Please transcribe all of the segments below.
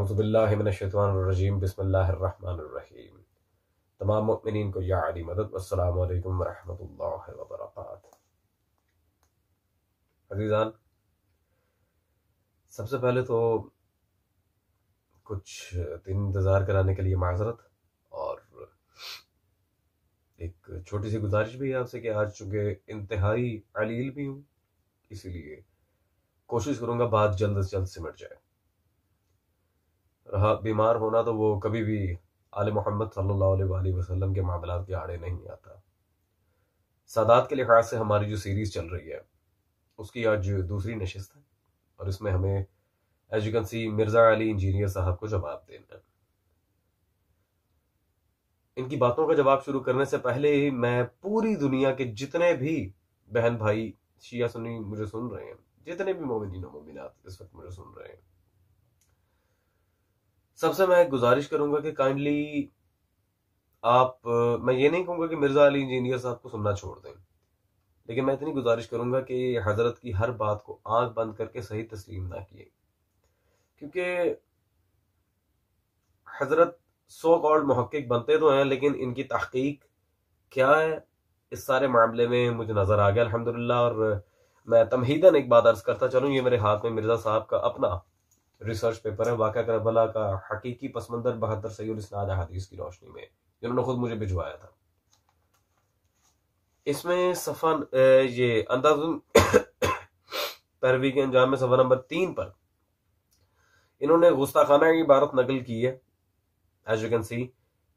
औज़ुबिल्लाहि मिनश्शैतानिर्रजीम बिस्मिल्लाहिर्रहमानिर्रहीम। तमाम मुमिनीन को या अली मदद। अस्सलामु अलैकुम वरहमतुल्लाहि वबरकातुहू। अज़ीज़ान, सबसे पहले तो कुछ दिन इंतज़ार कराने के लिए माज़रत, और एक छोटी सी गुजारिश भी है आपसे कि आज चूँकि इंतहाई अलील भी हूँ, इसीलिए कोशिश करूँगा बात जल्द से जल्द सिमट जाए। रहा बीमार होना, तो वो कभी भी आले मोहम्मद सल्लल्लाहु अलैहि वसल्लम के मामलात के आड़े नहीं आता। सादात के लिहाज से हमारी जो सीरीज़ चल रही है उसकी आज दूसरी नशिस्त है, और इसमें हमें as you can see Mirza Ali engineer साहब को जवाब देना है। इनकी बातों का जवाब शुरू करने से पहले ही मैं पूरी दुनिया के जितने भी बहन भाई शिया सुन्नी मुझे सुन रहे हैं, जितने भी मोमिनीन और मोमिनात इस वक्त मुझे सुन रहे हैं, सबसे मैं गुजारिश करूंगा कि काइंडली आप, मैं ये नहीं कहूंगा कि मिर्ज़ा अली इंजीनियर साहब को सुनना छोड़ दें, लेकिन मैं इतनी गुजारिश करूंगा कि हजरत की हर बात को आंख बंद करके सही तस्लीम ना किए, क्योंकि हजरत सो कॉल्ड मुहक्किक बनते तो हैं, लेकिन इनकी तहकीक क्या है इस सारे मामले में मुझे नजर आ गया अल्हम्दुलिल्लाह। और मैं तमहीदन एक बात अर्ज करता चलूं, ये मेरे हाथ में मिर्जा साहब का अपना रिसर्च पेपर है, वाक़या करबला का हकीकी पसमंदर 72 सहीहुल इस्नाद हदीस की रोशनी में, जिन्होंने खुद मुझे भिजवाया था। इसमें सफ़ा ये अंदाज़ुन पैरवी के अंजाम में सफ़ा नंबर 3 पर इन्होंने गुस्ताखाना की इबारत नकल की है, एज यू कैन सी,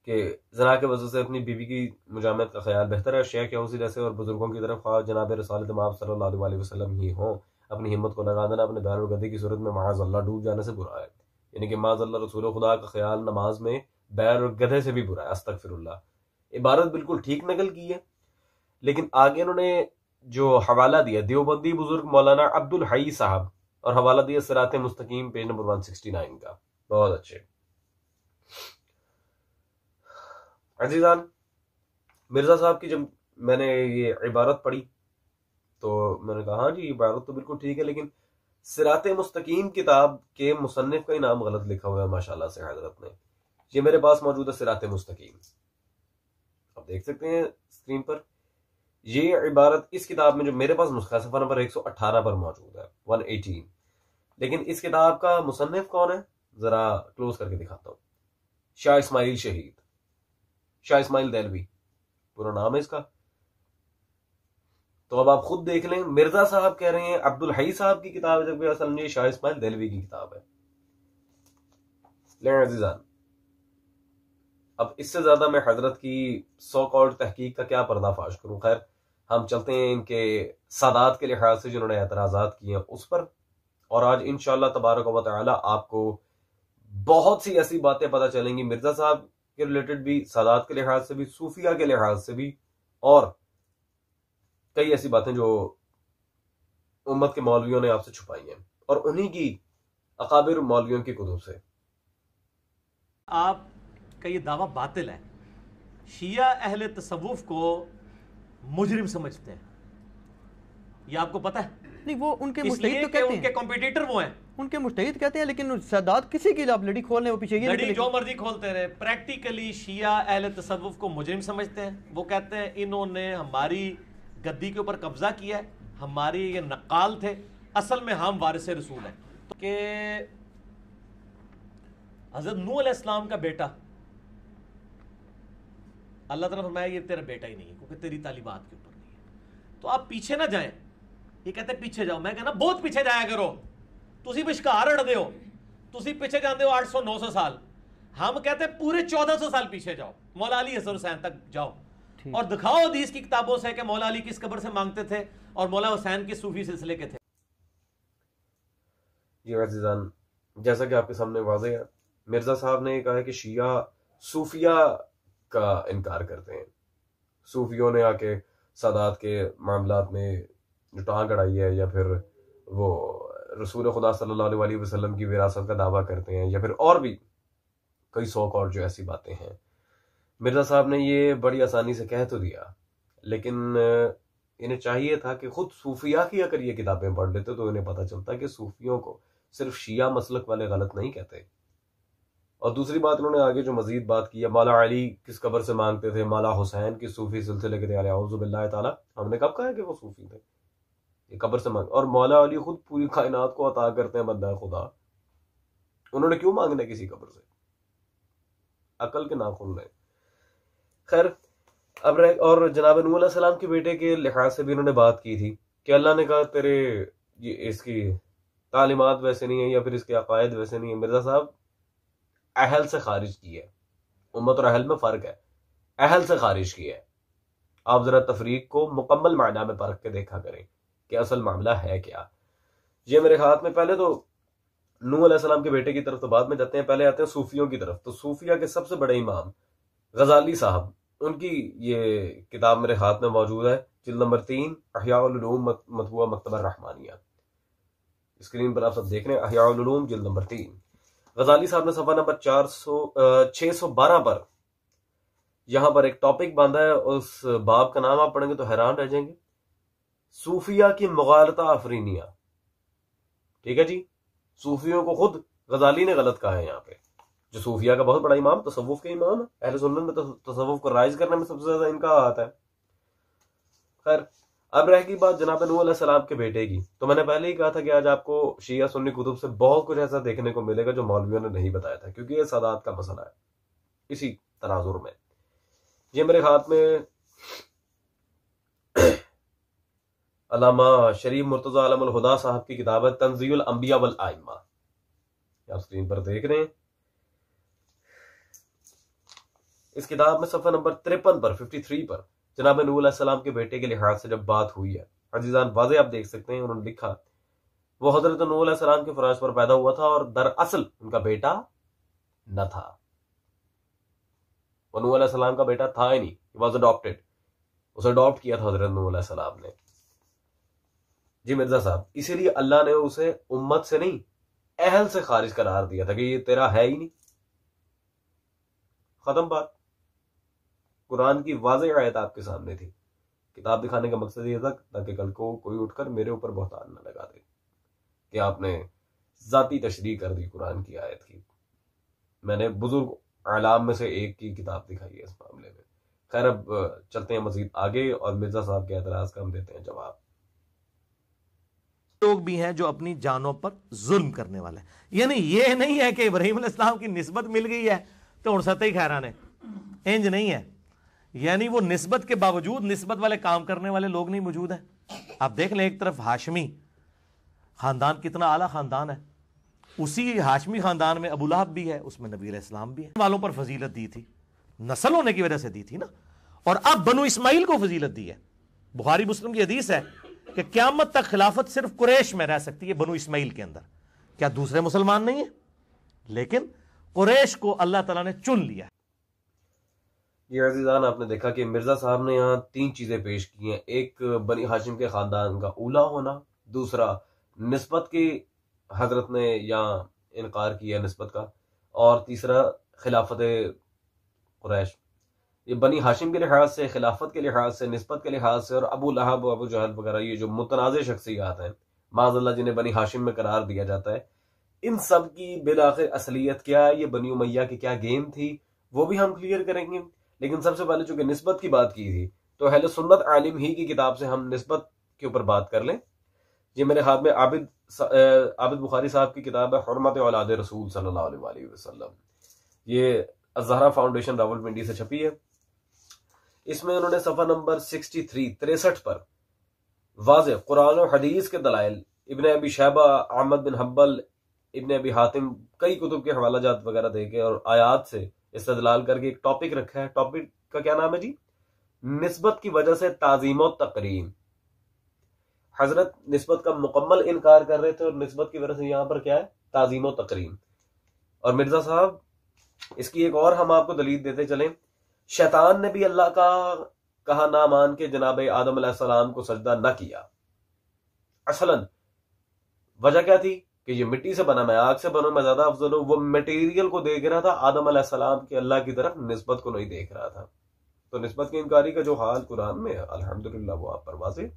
कि जना के वजह से अपनी बीवी की मुजामत का ख्याल बेहतर है। शेख या उसी जैसे और बुजुर्गों की तरफ ख्वाह जनाब रसूल माब सल्लल्लाहु अलैहि वसल्लम ही हो, अपनी हिम्मत को लगा देना अपने बैर और गद्दी की सूरत में माज़अल्लाह डूब जाने से बुरा है। यानी कि माज़अल्लाह रसूल खुदा का ख्याल नमाज में बैर और गधे से भी बुरा है। अस्तगफिरुल्लाह। इबारत बिल्कुल ठीक नकल की है, लेकिन आगे उन्होंने जो हवाला दिया देवबंदी बुजुर्ग मौलाना अब्दुल हई साहब, और हवाला दिया सिरात मुस्तकीम पेज नंबर 169 का। बहुत अच्छे अजीजान, मिर्जा साहब की जब मैंने ये इबारत पढ़ी तो मैंने कहा हाँ जी, इबारत तो बिल्कुल ठीक है, लेकिन सिरात मुस्तकीम किताब के मुसन्निफ का ही नाम गलत लिखा हुआ है माशाल्लाह से हजरत ने। ये मेरे पास मौजूद है सिरात मुस्तकीम, आप देख सकते हैं स्क्रीन पर। ये इबारत इस किताब में जो मेरे पास नुस्खा सफा नंबर 118 पर मौजूद है, 118, लेकिन इस किताब का मुसन्निफ कौन है जरा क्लोज करके दिखाता हूं। शाह इस्माइल शहीद, शाह इस्माइल देलवी पूरा नाम है इसका। तो अब आप खुद देख लें, मिर्जा साहब कह रहे हैं अब्दुल हई साहब की किताब है, जबकि असल में ये शाह इस्माइल देलवी की किताब है। लेकिन अजीजान, अब इससे ज्यादा मैं हजरत की सो कॉल्ड तहकीक का क्या पर्दाफाश करूं। खैर, हम चलते हैं इनके सादात के लिहाज से जिन्होंने एतराजात किए हैं उस पर, और आज इंशाअल्लाह तबारक व तआला आपको बहुत सी ऐसी बातें पता चलेंगी मिर्जा साहब के रिलेटेड भी, सादात के लिहाज से भी, सूफिया के लिहाज से भी, और कई ऐसी बातें जो उम्मत के मौलवियों ने आपसे छुपाई हैं, और उन्हीं की अकाबिर मौलवियों की कुतुब से। आपका ये दावा बातिल है। शिया अहले तसव्वुफ को मुजरिम समझते हैं, ये आपको पता है? नहीं, वो उनके मुस्तहिद तो कहते हैं, उनके कॉम्पिटिटर वो हैं, उनके मुस्तहिद कहते हैं, लेकिन सादात किसी की आप लड़ी खोल लें वो पीछे लड़ी जो मर्जी खोलते रहे। प्रैक्टिकली शिया अहले तसव्वुफ को मुजरिम समझते हैं। वो कहते हैं इन्होंने हमारी गद्दी के ऊपर कब्जा किया है, हमारी ये नकाल थे, असल में हम वारिस रसूल हैं। तो कि हजरत नूह अलैहिस्सलाम का बेटा, अल्लाह ताला फरमाया ये तेरा बेटा ही नहीं है क्योंकि तेरी तालीमात के ऊपर नहीं है, तो आप पीछे ना जाएं। ये कहते हैं पीछे जाओ, मैं कहना बहुत पीछे जाया करो, तुसी विशकार अड़दे हो, तुसी पीछे जाते हो 800-900 साल, हम कहते हैं पूरे 1400 साल पीछे जाओ, मौला अली हसन हुसैन तक जाओ और दिखाओ हदीस की किताबों से कि मौला अली किस कब्र से मांगते थे और मौला हुसैन किस सूफी सिलसिले के थे। जी अज़ीज़ान, जैसा कि आपके सामने वाज़ेह है, मिर्जा साहब ने कहा है कि शिया सूफिया का इनकार करते हैं। सूफियों ने आके सादात के मामलात में जो टांग अड़ाई है, या फिर वो रसूल खुदा सल्लल्लाहु अलैहि वसल्लम की विरासत का दावा करते हैं, या फिर और भी कई सौक और जो ऐसी बातें हैं, मिर्जा साहब ने ये बड़ी आसानी से कह तो दिया, लेकिन इन्हें चाहिए था कि खुद सूफिया की अगर ये किताबें पढ़ लेते तो इन्हें पता चलता कि सूफियों को सिर्फ शिया मसलक वाले गलत नहीं कहते, और दूसरी बात उन्होंने आगे जो मजीद बात की है, मौला अली किस कब्र से मांगते थे, मौला हुसैन की सूफी सिलसिले के थे, औज़ु बिल्लाहि ताला, हमने कब कहा है कि वो सूफी थे, ये कब्र से मांग, और मौला अली खुद पूरी कायनात को अता करते हैं, बंदा खुदा, उन्होंने क्यों मांगना किसी कब्र से, अकल के नाखून रहे। खैर अब और जनाब नूह अलैहिस्सलाम के बेटे के लिहाज से भी उन्होंने बात की थी कि अल्लाह ने कहा तेरे ये इसकी तालीमात वैसे नहीं है या फिर इसके अकायद वैसे नहीं है, मिर्जा साहब अहल से खारिज की है, उम्मत और अहल में फर्क है, अहल से खारिज की है। आप जरा तफरीक को मुकम्मल मायना में परख के देखा करें कि असल मामला है क्या। ये मेरे हाथ में, पहले तो नूह अलैहिस्सलाम के बेटे की तरफ तो बाद में जाते हैं, पहले आते हैं सूफियों की तरफ। तो सूफिया के सबसे बड़े इमाम गजाली साहब, उनकी ये किताब मेरे हाथ में मौजूद है, जिल्द नंबर 3, अहयाउल उलूम मतबूआ मकतबा रहमानिया, स्क्रीन पर आप सब देख रहे हैं, अहयाउल उलूम जिल्द नंबर 3। गजाली साहब ने सफा नंबर 612 पर यहां पर एक टॉपिक बांधा है, उस बाब का नाम आप पढ़ेंगे तो हैरान रह जाएंगे, सूफिया की मुगालता अफरीनिया। ठीक है जी, सूफियों को खुद गजाली ने गलत कहा है यहाँ पे, जो सूफिया का बहुत बड़ा इमाम, तसव्वुफ के इमाम है, अहले सुन्नत में तसव्वुफ को राइज करने में सबसे ज्यादा इनका हाथ है। खैर अब रह गई बात जनाब नूह अलैहिस्सलाम के बेटे की, तो मैंने पहले ही कहा था कि आज आपको शिया सुन्नी कुतुब से बहुत कुछ ऐसा देखने को मिलेगा जो मौलवियों ने नहीं बताया था, क्योंकि ये सादात का मसला है। इसी तनाजुर में ये मेरे हाथ में अल्लामा शरीफ मुर्तजा आलमुल हुदा साहब की किताब है, तंज़ीयुल अंबिया वल आइम्मा, आप स्क्रीन पर देख रहे हैं। इस किताब में सफा नंबर 53 पर 53 पर जनाब नूह अलैहिस्सलाम के बेटे के लिहाज से जब बात हुई है, अजीजान वाज़े आप देख सकते हैं, उन्होंने लिखा वो हजरत नूह अलैहिस्सलाम के फराश पर पैदा हुआ था और दरअसल उनका बेटा न था, वो नूह अलैहिस्सलाम का बेटा था ही नहीं, ही वाज अडॉप्टेड, उसे अडॉप्ट किया था हजरत नूह अलैहिस्सलाम ने। जी मिर्जा साहब, इसीलिए अल्लाह ने उसे उम्मत से नहीं अहल से खारिज करार दिया था कि ये तेरा है ही नहीं, खत्म बात। कुरान की वाज़ेह आयत आपके सामने थी, किताब दिखाने का मकसद ये था ताकि कल को कोई उठकर मेरे ऊपर बहतान न लगा दे कि आपने जाती तशरीह कर दी कुरान की आयत की। मैंने बुजुर्ग आलाम में से एक की किताब दिखाई है इस मामले में। खैर अब चलते हैं मजीद आगे और मिर्जा साहब के एतराज का हम देते हैं जवाब। लोग भी हैं जो अपनी जानों पर जुल्म करने वाले हैं, यानी ये नहीं है कि इब्राहीम अलैहिस्सलाम की निस्बत मिल गई है तो उन सत्य ही खैरान है, इंज नहीं है, यानी वो निस्बत के बावजूद निस्बत वाले काम करने वाले लोग नहीं मौजूद हैं। आप देख लें, एक तरफ हाशमी खानदान कितना आला खानदान है, उसी हाशमी खानदान में अबू लहब भी है, उसमें नबी अलैहिस्सलाम भी है, वालों पर फजीलत दी थी, नस्ल होने की वजह से दी थी ना, और अब बनु इस्माइल को फजीलत दी है। बुखारी मुस्लिम की हदीस है कि क़यामत तक खिलाफत सिर्फ कुरैश में रह सकती है, बनु इस्माइल के अंदर। क्या दूसरे मुसलमान नहीं है? लेकिन कुरैश को अल्लाह ताला ने चुन लिया। ये अजीजान आपने देखा कि मिर्जा साहब ने यहाँ 3 चीजें पेश की हैं, एक बनी हाशिम के खानदान का ऊला होना, दूसरा निस्बत की हजरत ने यहाँ इनकार किया निस्बत का, और तीसरा खिलाफत कुरैश। ये बनी हाशिम के लिहाज से, खिलाफत के लिहाज से, निस्बत के लिहाज से, और अबू लहब, अबू जहल वगैरह ये जो मुतनाज़ शख्सियात हैं माज़अल्लाह जिन्हें बनी हाशिम में करार दिया जाता है, इन सब की बिलाखिर असलियत क्या है, ये बनी उमैया की क्या गेम थी, वो भी हम क्लियर करेंगे। लेकिन सबसे पहले चूंकि निस्बत की बात की थी तो अहले सुन्नत आलिम ही की किताब से हम निस्बत के ऊपर बात कर लें। ये मेरे हाथ में आबिद बुखारी साहब की किताब है, हुर्मत औलाद रसूल सल्लल्लाहु अलैहि वसल्लम, ये अज़हरा फाउंडेशन रावलपिंडी से छपी है। इसमें उन्होंने सफ़ा नंबर 63 पर वाज़ेह कुरान और हदीस के दलाइल, इब्न अबी शैबा, अहमद बिन हम्बल, इब्न अबी हातिम, कई कुतुब के हवालाजात वगैरह देके और आयात से इस्तदलाल करके एक टॉपिक रखा है। टॉपिक का क्या नाम है जी? निस्बत की वजह से ताज़ीम और तकरीम। हजरत निस्बत का मुकम्मल इनकार कर रहे थे और निस्बत की वजह से यहाँ पर क्या है? ताज़ीम और तकरीम। और मिर्जा साहब इसकी एक और हम आपको दलील देते चलें, शैतान ने भी अल्लाह का कहा ना मान के जनाब आदम अलैहिस्सलाम को सजदा न किया। असलन वजह क्या थी कि ये मिट्टी से बना, मैं आग से बना, मैं ज्यादा अफजल हूं। वो मटेरियल को देख रहा था, आदम अलैहिस्सलाम की अल्लाह की तरफ निस्बत को नहीं देख रहा था। तो निस्बत की इनकारी का जो हाल कुरान में है अल्हम्दुलिल्लाह वो आप पर वाज़ेह।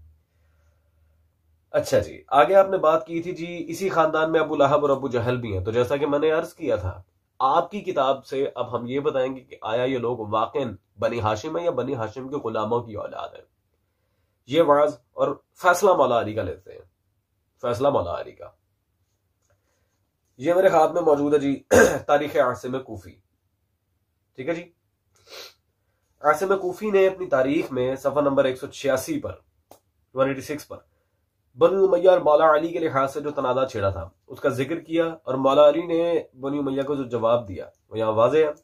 अच्छा जी, आगे आपने बात की थी जी इसी खानदान में अबू लहब और अबू जहल भी हैं। तो जैसा कि मैंने अर्ज किया था आपकी किताब से अब हम ये बताएंगे कि आया ये लोग वाकई बनी हाशिम है या बनी हाशिम के गुलामों की औलाद है। ये वाज और फैसला मौला अली का लेते हैं। फैसला मौला अली का ये मेरे हाथ में मौजूद है जी तारीख आसिम कूफी। ठीक है जी। आसिम कूफी ने अपनी तारीख में सफा नंबर 186 पर 186 पर बनी उमैया और मौला अली के लिहाज से जो तनाज़ा छेड़ा था उसका जिक्र किया और मौला अली ने बनी उमैया को जो जवाब दिया वो यहाँ वाज़ेह है।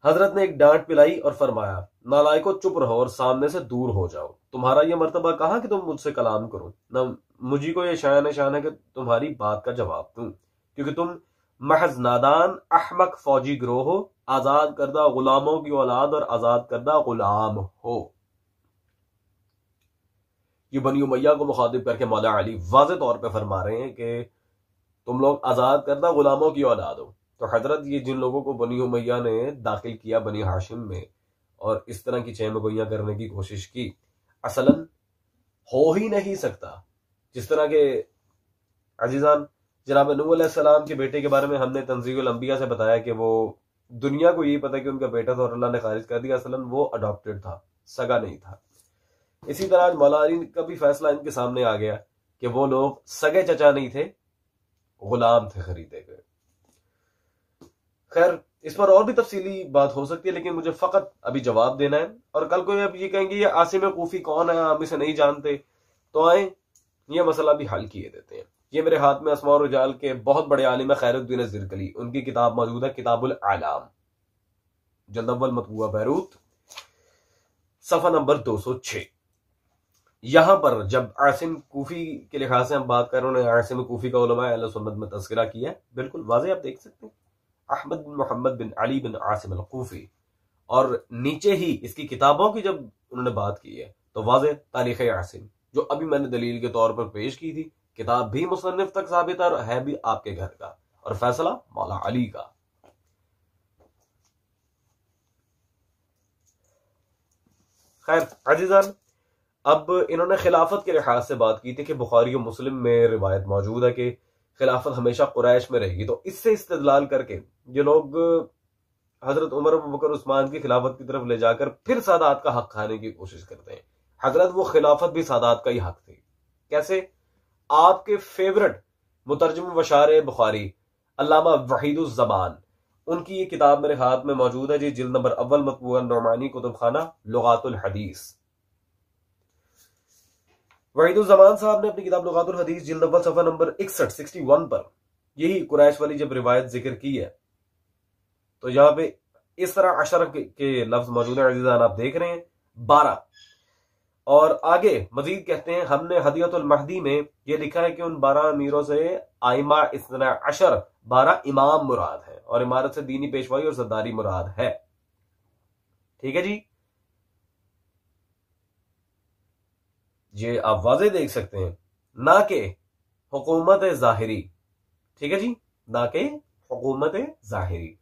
हजरत ने एक डांट पिलाई और फरमाया, नालायको चुप रहो और सामने से दूर हो जाओ। तुम्हारा यह मर्तबा कहा कि तुम मुझसे कलाम करो, न मुझी को यह शान है कि तुम्हारी बात का जवाब दूं, क्योंकि तुम महज नादान अहमक फौजी गिरोह हो, आजाद करदा गुलामों की औलाद और आजाद करदा गुलाम हो। ये बनी उमैया को मुखातिब करके मौला अली वाज़ेह तौर पे फरमा रहे हैं कि तुम लोग आजाद करदा गुलामों की औलाद हो। तो हजरत ये जिन लोगों को बनी उमैया ने दाखिल किया बनी हाशिम में और इस तरह की चहमगोइयां करने की कोशिश की, असलन हो ही नहीं सकता। जिस तरह के अजीजान जनाब नूह अलैहिस्सलाम के बेटे के बारे में हमने तंज़ीहुल अंबिया से बताया कि वो दुनिया को यही पता है कि उनका बेटा था और अल्लाह ने खारिज कर दिया, असलन वो अडॉप्टेड था, सगा नहीं था। इसी तरह आज मौला अली का भी फैसला इनके सामने आ गया कि वो लोग सगे चचा नहीं थे, गुलाम थे खरीदे गए। खैर इस पर और भी तफसीली बात हो सकती है, लेकिन मुझे फकत अभी जवाब देना है। और कल को अब ये कहेंगे ये आसिम कूफी कौन है, हम इसे नहीं जानते, तो आए ये मसला भी हल किए देते हैं। ये मेरे हाथ में अस्मा और रुजाल के बहुत बड़े आलिम खैरुद्दीन ज़िरकली, उनकी किताब मौजूद है, किताबुल आलाम, जल्द अव्वल मतबूआ बैरूत, सफा नंबर 206। यहां पर जब आसिम कूफी के लिहाज से हम बात कर रहे हैं, उन्होंने आसिम कूफी का उलमा अहले सुन्नत में तज़किरा किया है, बिल्कुल वाज़ेह आप देख सकते हैं, अहमद बिन मोहम्मद बिन अली बिन आसिम अल कूफी। और नीचे ही इसकी किताबों की जब उन्होंने बात की है तो वाज़ेह तारीख आसिम, जो अभी मैंने दलील के तौर पर पेश की थी, किताब भी मुसन्निफ तक साबित है और है भी आपके घर का, और फैसला मौला अली का। खैर अजीजान, अब इन्होंने खिलाफत के लिहाज से बात की थी कि बुखारी और मुस्लिम में रिवायत मौजूद है कि खिलाफत हमेशा कुरैश में रहेगी। तो इससे इस्तेदलाल करके ये लोग हजरत उमर अबू बकर उस्मान की खिलाफत की तरफ ले जाकर फिर सादात का हक खाने की कोशिश करते हैं। हजरत वो खिलाफत भी सादात का ही हक थी। कैसे? आपके फेवरेट मुतरजम वशार बुखारी अल्लामा वहीदुज़्ज़मान, उनकी ये किताब मेरे हाथ में मौजूद है जी, जिल्द नंबर अव्वल मतबूआ नुमानी कुतुबखाना लुगातुल हदीस। वहीदुज़्ज़मान साहब ने अपनी किताब लुगातुल हदीस जिल्द अव्वल सफा नंबर 61 पर यही कुरैश वाली जब रिवायत जिक्र की है, तो यहाँ पे इस तरह अशर के लफ्ज मौजूद है अज़ीज़ान, आप देख रहे हैं 12। और आगे मजीद कहते हैं, हमने हदियतुल महदी में ये लिखा है कि उन 12 अमीरों से आइमा इस्ना अशर 12 इमाम मुराद है और इमारत से दीनी पेशवाई और सरदारी मुराद है। ठीक है जी, ये आप वाज़ेह देख सकते हैं, ना के हुकूमत जाहिरी। ठीक है जी, ना के हुकूमत जाहिरी।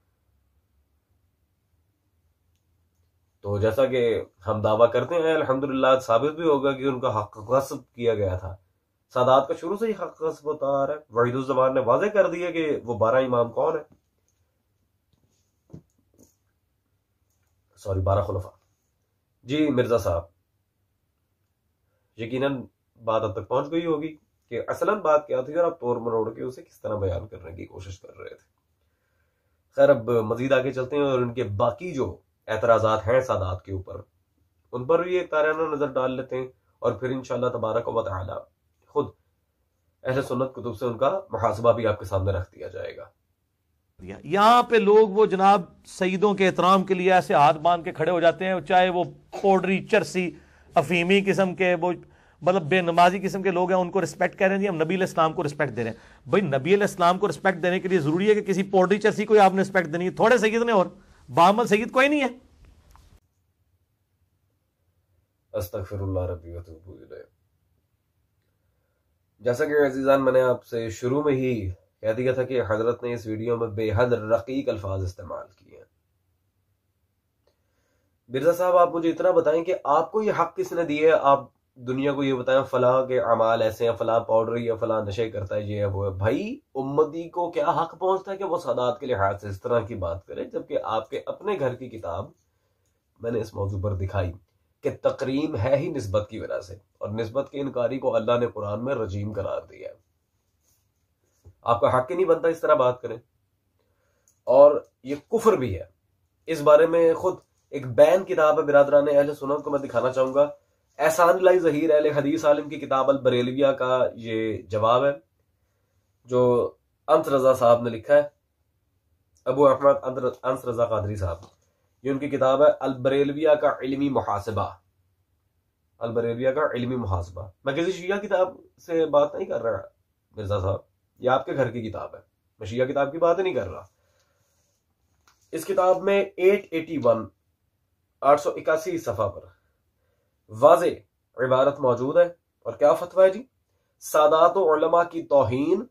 तो जैसा कि हम दावा करते हैं, अल्हम्दुलिल्लाह साबित भी होगा कि उनका हक गस्ब किया गया था। सादात का शुरू से ही हक गस्ब होता आ रहा है। वहीदुज़्ज़मान ने वाज़ेह कर दिया कि वो 12 इमाम कौन है, सॉरी 12 खुलफा। जी मिर्जा साहब, यकीनन बात अब तक पहुंच गई होगी कि असलन बात क्या थी और आप तोड़ मरोड़ के उसे किस तरह बयान करने की कोशिश कर रहे थे। खैर अब मजीद आगे चलते हैं और उनके बाकी जो एतराज़ात हैं सादात के ऊपर, उन पर भी एक ताराना नजर डाल लेते हैं और फिर इंशाअल्लाह तबारक व तआला खुद अहले सुन्नत कुतुब से उनका मुहासबा भी आपके सामने रख दिया जाएगा। यहाँ पे लोग वो जनाब सईदों के एहतराम के लिए ऐसे हाथ बांध के खड़े हो जाते हैं, चाहे वो पोडरी चरसी अफीमी किस्म के वो मतलब बेनमाजी किस्म के लोग हैं, उनको रिस्पेक्ट कह रहे हैं, हम नबी इस्लाम को रिस्पेक्ट दे रहे हैं। भाई नबी इस्लाम को रिस्पेक्ट देने के लिए जरूरी है कि किसी पोडरी चरसी को आपने रिस्पेक्ट देनी है? थोड़े सईद ने और बामल सईद कोई नहीं है। अस्तगफिरुल्लाह रब्बी व अतूबु इलैह। जैसा कि अजीजान मैंने आपसे शुरू में ही कह दिया था कि हजरत ने इस वीडियो में बेहद रकीक अल्फाज इस्तेमाल किए हैं। मिर्जा साहब आप मुझे इतना बताएं कि आपको ये हक किसने दिए, आप दुनिया को ये बताएं फलां के अमाल ऐसे हैं, फलां पाउडर या फलां नशे करता है, ये है वो है। भाई उम्मती को क्या हक पहुंचता है कि वो सादात के लिहाज से इस तरह की बात करे, जबकि आपके अपने घर की किताब मैंने इस मौजू पर दिखाई कि तकरीम है ही निस्बत की वजह से, और निस्बत के इनकारी को अल्लाह ने कुरान में रजीम करार दिया है। आपका हक ही नहीं बनता इस तरह बात करें, और ये कुफर भी है। इस बारे में खुद एक बैन किताब है बिरादरान अहले सुन्नत को मैं दिखाना चाहूंगा। एहसान लाई ज़हीर अहले हदीस आलिम की किताब अल बरेलविया का ये जवाब है जो अंस रजा साहब ने लिखा है, अबू अहमद अंस रजा कादरी साहब। ये उनकी किताब है अल बरेलविया का इल्मी मुहासिबा, अल बरेलविया का इल्मी मुहासिबा। मैं किसी शिया किताब से बात नहीं कर रहा मिर्जा साहब, ये आपके घर की किताब है, मैं शिया किताब की बात नहीं कर रहा। इस किताब में 881 सफ़ा पर वाज़े इबारत मौजूद है, और क्या फतवा है जी? सादात उलमा की तौहीन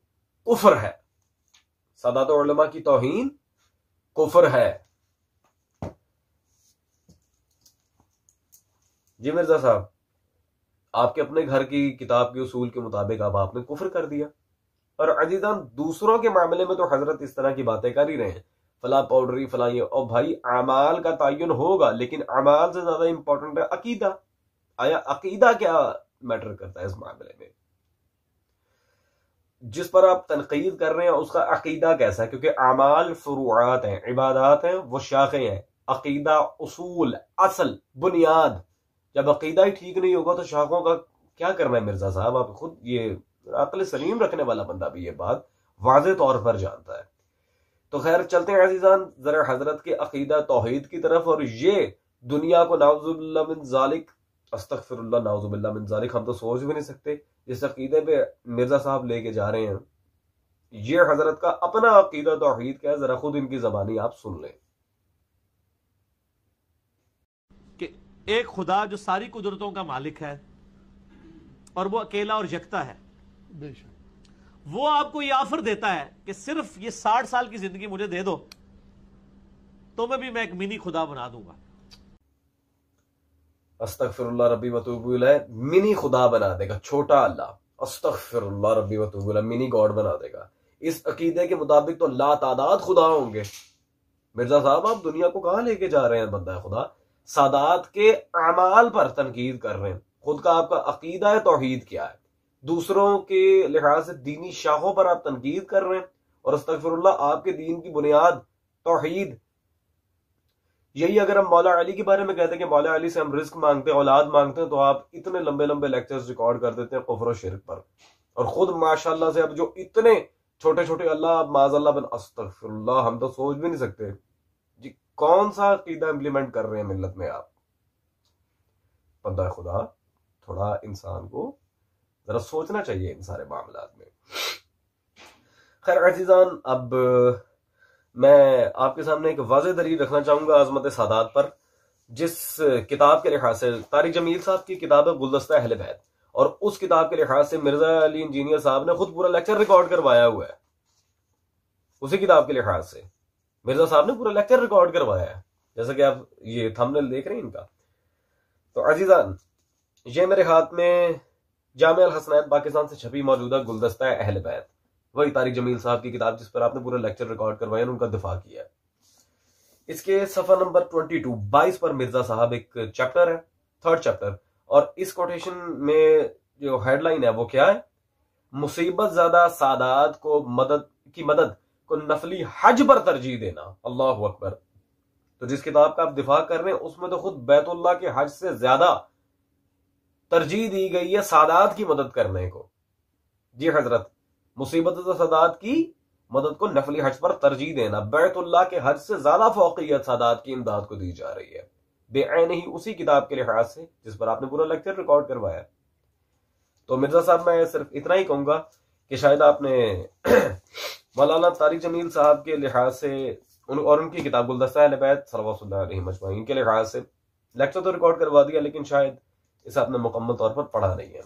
कुफर है, सादात उलमा की तौहीन कुफर है। जी मिर्जा साहब, आपके अपने घर की किताब के उसूल के मुताबिक अब आपने कुफर कर दिया, और अजीजान दूसरों के मामले में तो हजरत इस तरह की बातें कर ही रहे हैं, फला पाउडरी फला ये। और भाई अमाल का तयन होगा, लेकिन अमाल से ज्यादा इंपॉर्टेंट है अकीदा। आया अकीदा क्या मैटर करता है इस मामले में? जिस पर आप तनकीद कर रहे हैं उसका अकीदा कैसा है? क्योंकि अमाल फुरूआत हैं, इबादात हैं, वो शाखे हैं। अकीदा उसूल, असल, बुनियाद। जब अकीदा ही ठीक नहीं होगा तो शाखों का क्या करना है? मिर्जा साहब आप खुद ये अक्ल सलीम रखने वाला बंदा भी ये बात वाज़े तौर पर जानता है। तो खैर चलते हैं अजीजान जरा हजरत के अकीदा तौहीद की तरफ। और ये दुनिया को नाउजुबिल्लाह मिन जालिक, अस्तगफिरुल्लाह नाउजुबिल्लाह मिन जालिक, हम तो सोच भी नहीं सकते जिस अकीदे पे मिर्जा साहब लेके जा रहे हैं। ये हजरत का अपना अकीदा तौहीद क्या है, जरा खुद इनकी जबानी आप सुन लें कि एक खुदा जो सारी कुदरतों का मालिक है और वो अकेला और यकता है, वो आपको ये ऑफर देता है कि सिर्फ ये 60 साल की जिंदगी मुझे दे दो तो मैं एक मिनी खुदा बना दूंगा। अस्तगफिरुल्लाह रब्बी व तूबू इलैह, मिनी खुदा बना देगा, छोटा अल्लाह। अस्तगफिरुल्लाह रब्बी व तूबू इलैह, मिनी गॉड बना देगा। इस अकीदे के मुताबिक तो लातादाद खुदा होंगे। मिर्जा साहब आप दुनिया को कहां लेके जा रहे हैं? बंदा खुदा सादात के अमाल पर तनकीद कर रहे हैं। खुद का आपका अकीदा तौहीद क्या है? दूसरों के लिहाज से दीनी शाखों पर आप तनकीद कर रहे हैं। और अस्तगफिरुल्लाह आपके दीन की बुनियाद तौहीद। यही अगर हम मौला अली के बारे में कहते हैं कि मौला अली से हम रिस्क मांगते हैं, औलाद मांगते हैं, तो आप इतने लंबे लंबे लेक्चर्स रिकॉर्ड कर देते हैं कुफ्र और शिर्क पर। और खुद माशाल्लाह से अब जो इतने छोटे छोटे अल्लाह माज़अल्लाह बिन अस्तगफिरुल्लाह, हम तो सोच भी नहीं सकते जी कौन सा अकीदा इंप्लीमेंट कर रहे हैं मिल्लत में आप। बंदा खुदा थोड़ा इंसान को जरा सोचना चाहिए इन सारे मामलात में। खैर अजीजान, अब मैं आपके सामने एक वाज़ेह दलील रखना चाहूंगा अजमत सादात पर, जिस किताब के लिहाज से तारिक जमील साहब की किताब है गुलदस्ता अहले बैत, और उस किताब के लिहाज से मिर्जा अली इंजीनियर साहब ने खुद पूरा लेक्चर रिकॉर्ड करवाया हुआ है। उसी किताब के लिहाज से मिर्जा साहब ने पूरा लेक्चर रिकॉर्ड करवाया है, जैसा कि आप ये थंबनेल देख रहे हैं इनका। तो अजीजान, ये मेरे हाथ में जामे अल हसनैन पाकिस्तान से छपी मौजूदा गुलदस्ता अहले बैत, वही तारिक जमील साहब की किताब जिस पर आपने पूरा लेक्चर रिकॉर्ड करवाया, उनका दिफा किया है। इसके सफा नंबर 22 पर मिर्जा साहब एक चैप्टर है, 3rd चैप्टर, और इस कोटेशन में जो हेडलाइन है वो क्या है? मुसीबत ज्यादा सादात को मदद को नफली हज पर तरजीह देना। अल्लाह अकबर। तो जिस किताब का आप दिफा कर रहे हैं उसमें तो खुद बैतुल्लाह के हज से ज्यादा तरजीह दी गई है सादात की मदद करने को। जी हजरत, मुसीबत सादात की मदद को नफली हज पर तरजीह देना, बैतुल्लाह के हज से ज्यादा फौकियत सादात की इमदाद को दी जा रही है, बेऐन ही उसी किताब के लिहाज से जिस पर आपने पूरा लेक्चर रिकॉर्ड करवाया। तो मिर्जा साहब मैं सिर्फ इतना ही कहूंगा कि शायद आपने मौलाना तारिक जमील साहब के लिहाज से और उनकी किताब गुलदस्ता अहले बैत सल्लल्लाहु अलैहि वसल्लम के लिहाज से लेक्चर तो रिकॉर्ड करवा दिया, लेकिन शायद इसे आपने मुकम्मल तौर पर पढ़ा नहीं है,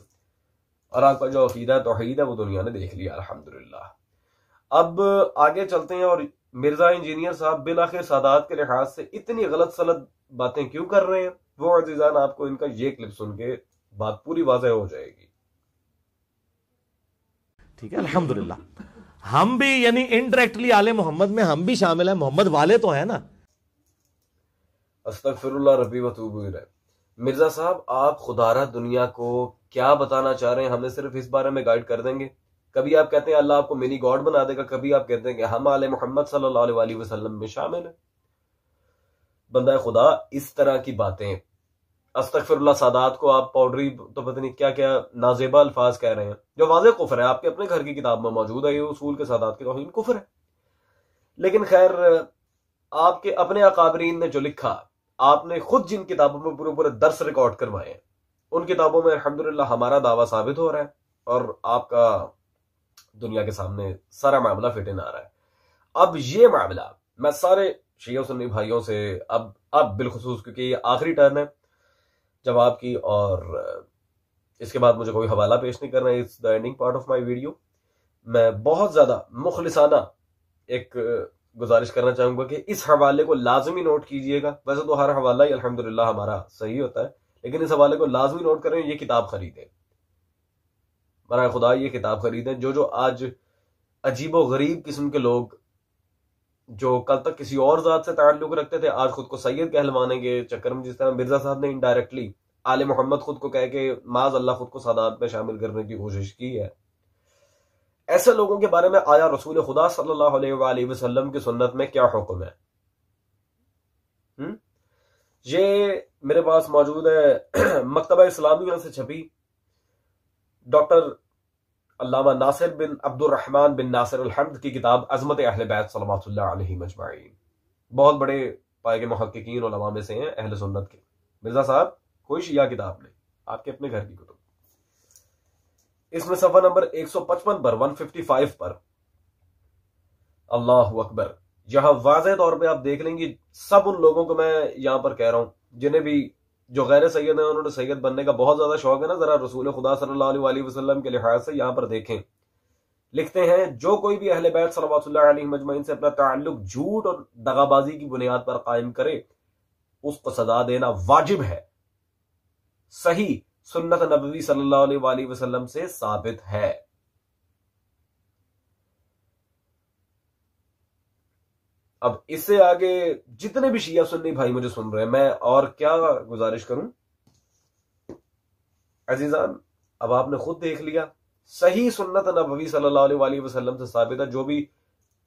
और आपका जो अकीदा तौहीद है वो दुनिया ने देख लिया अल्हम्दुलिल्लाह। अब आगे चलते हैं, और मिर्जा इंजीनियर साहब बिल आखिर सादात के लिहाज से इतनी गलत सलत बातें क्यों कर रहे हैं, वो अजीजान आपको इनका ये क्लिप सुन के बात पूरी वाज़ेह हो जाएगी। ठीक है, अल्हम्दुलिल्लाह हम भी यानी इनडायरेक्टली आले मोहम्मद में हम भी शामिल हैं, मोहम्मद वाले तो हैं ना। अस्तगफिरुल्लाह रब्बी व तूबू इलैह। मिर्जा साहब, आप खुदारा दुनिया को क्या बताना चाह रहे हैं, हमें सिर्फ इस बारे में गाइड कर देंगे। कभी आप कहते हैं अल्लाह आपको मिनी गॉड बना देगा, कभी आप कहते हैं कि हम आले मोहम्मद सल्लल्लाहु अलैहि वसल्लम में शामिल हैं। बंदा खुदा इस तरह की बातें, अस्तगफिरुल्लाह, सादात को आप पाउडरी तो पता नहीं क्या क्या नाजेबा अल्फाज कह रहे हैं, जो वाज़ेह कुफ्र है। आपके अपने घर की किताब में मौजूद है ये उसूल के सादात की तौहीन कुफ्र है। लेकिन खैर, आपके अपने अकाबरीन ने जो लिखा, आपने खुद जिन किताबों में पूरे पूरे दर्स रिकॉर्ड करवाए हैं, उन किताबों में अल्हम्दुलिल्लाह हमारा दावा साबित हो रहा है और आपका दुनिया के सामने सारा मामला फिट इन आ रहा है। अब ये मामला मैं सारे शिया सुन्नी भाइयों से अब बिलखुसूस, क्योंकि ये आखिरी टर्न है जवाब की, और इसके बाद मुझे कोई हवाला पेश नहीं करना है। It's the ending part of my video. मैं बहुत ज्यादा मुखलिसाना एक गुजारिश करना चाहूंगा कि इस हवाले को लाजमी नोट कीजिएगा। वैसे तो हर हवाला ही अल्हम्दुलिल्लाह हमारा सही होता है, लेकिन इस हवाले को लाजमी नोट करें, ये किताब खरीदें, बराए खुदा ये किताब खरीदें। जो आज अजीबो गरीब किस्म के लोग जो कल तक किसी और जात से ताल्लुक रखते थे, आज खुद को सैयद कहलवाने के चक्कर में, जिस तरह मिर्जा साहब ने इनडायरेक्टली आले मोहम्मद खुद को कह के माज अल्लाह खुद को सादात में शामिल करने की कोशिश की है, ऐसे लोगों के बारे में आया रसूल खुदा सल्लल्लाहु अलैहि वसल्लम की सुन्नत में क्या हुक्म है? ये मेरे पास मौजूद है मकतबा इस्लामिया से छपी डॉक्टर अल्लामा नासिर बिन अब्दुर्रहमान बिन नासिर अल हम्द की किताब अज़मत अहले बैत सल्लल्लाहु अलैहि मजमाईन। बहुत बड़े पाए के मुहक्किकीन उलमा में से हैं अहले सुन्नत के। मिर्जा साहब, कोई शिया किताब नहीं, आपके अपने घर की कुतुब। इसमें सफा नंबर 155 पर 155 पर अल्लाहु अकबर, यहां वाज़ेह तौर पे आप देख लेंगे, सब उन लोगों को मैं यहां पर कह रहा हूं जिन्हें भी जो गैर सैयद है, उन्होंने सैयद बनने का बहुत ज्यादा शौक है ना, जरा रसूल खुदा सल्लल्लाहु अलैहि वसल्लम के लिहाज से यहां पर देखें। लिखते हैं, जो कोई भी अहले बैत सल्लल्लाहु अलैहि मजमईन से अपना ताल्लुक झूठ और दगाबाजी की बुनियाद पर कायम करे, उसको सजा देना वाजिब है। सही सुन्नत नबवी सल्लल्लाहु अलैहि वसल्लम से साबित है। अब इससे आगे जितने भी शिया सुन्नी भाई मुझे सुन रहे हैं, मैं और क्या गुजारिश करूं? अजीजान, अब आपने खुद देख लिया, सही सुन्नत नबवी सल्लल्लाहु अलैहि वसल्लम से साबित है। जो भी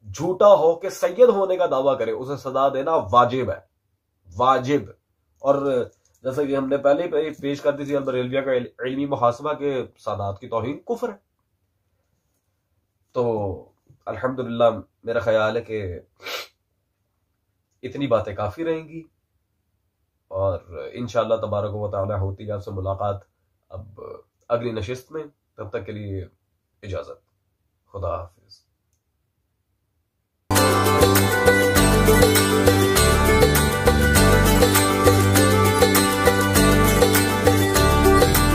झूठा हो के सैयद होने का दावा करे, उसे सजा देना वाजिब है, वाजिब। और जैसा कि हमने पहले ही पेश कर दी थी, अलबरेलविया का इल्मी मुहासबा के सादात की तौहीन कुफ्र है। तो अल्हम्दुलिल्लाह मेरा ख्याल है कि इतनी बातें काफी रहेंगी, और इंशाअल्लाह तबारक व तआला होती है आपसे मुलाकात अब अगली नशिस्त में। तब तक के लिए इजाजत, खुदा हाफिज।